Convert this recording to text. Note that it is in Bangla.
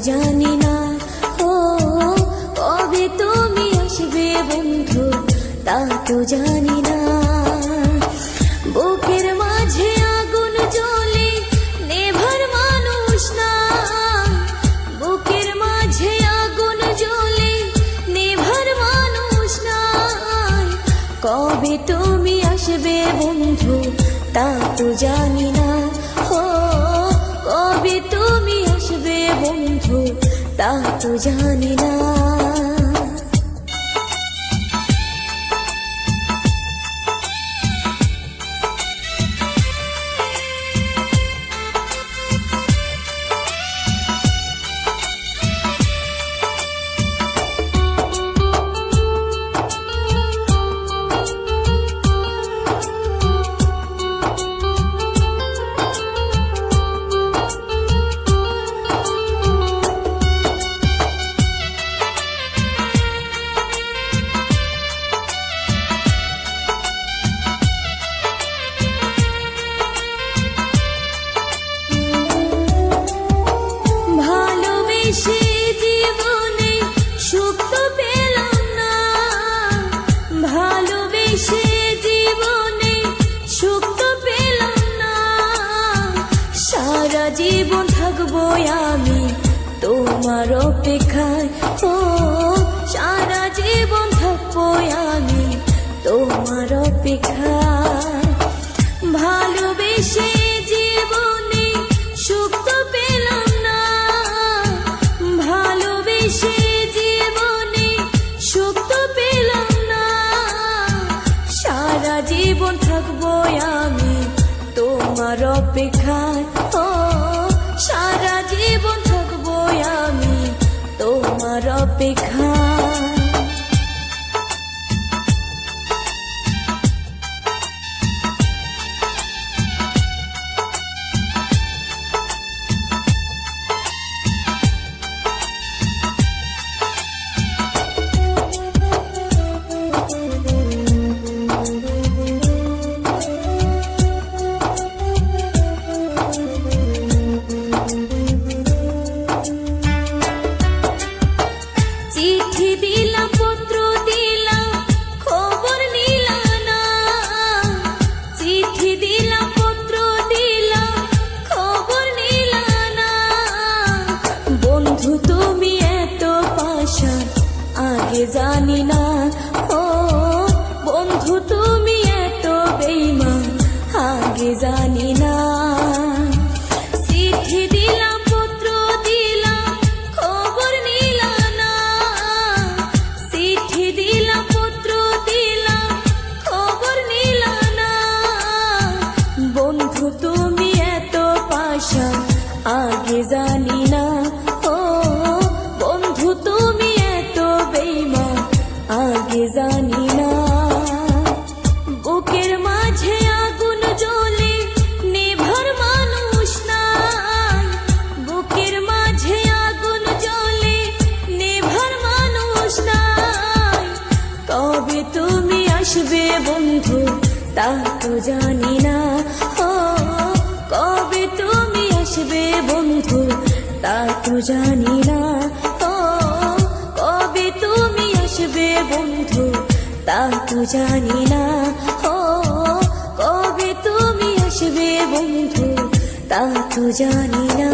জানি না। ও কবে তুমি আসবে বন্ধু তা তো জানি না। বুকের মাঝে আগুন জ্বলে নেভার মানুষ না, বুকের মাঝে আগুন জ্বলে নেভার মানুষ না। কবে তুমি আসবে বন্ধু তা তো জানি না। ও কবে তুমি আসবে বন্ধু তা তো জানি না। ভালোবেসে জীবনে সুখ তো পেলাম না, ভালোবেসে জীবনে সুখ তো পেলাম না। সারা জীবন থাকবো আমি তোমার অপেক্ষায়। ও সারা জীবন থাকবো আমি তোমার অপেক্ষায়। ভালোবেসে জীবনে সুখ তো পেলাম না, ভালোবেসে জীবনে সুখ তো পেলাম না। সারা জীবন থাকবো আমি তোমার অপেক্ষায়। ও সারা জীবন থাকবো আমি তোমার অপেক্ষায়। চিঠি দিলাম, পত্র দিলাম, খবর নিলা না। চিঠি দিলাম, পত্র দিলাম, খবর নিলা না। বন্ধু তুমি এত পাষাণ আগে জানি না। ও বন্ধু তুমি এত বেঈমান আগে জানি না। চিঠি দিলাম, পত্র দিলাম, খবর নিলা না। চিঠি দিলাম, পত্র দিলাম, খবর নিলা না। বন্ধু তুমি এত পাষাণ আগে জানি না। ও বন্ধু তুমি এত বেঈমান আগে জানি না। বুকের মাঝে আগুন জ্বলে নেভার মানুষ নাই, বুকের মাঝে আগুন জ্বলে নেভার মানুষ নাই। কবে তুমি আসবে বন্ধু তা তো জানি না। ও কবে তুমি আসবে বন্ধু তা তো জানি না। ও কবে তুমি আসবে বন্ধু তা তো জানি না। ও কবে তুমি আসবে বন্ধু তা তো জানি না।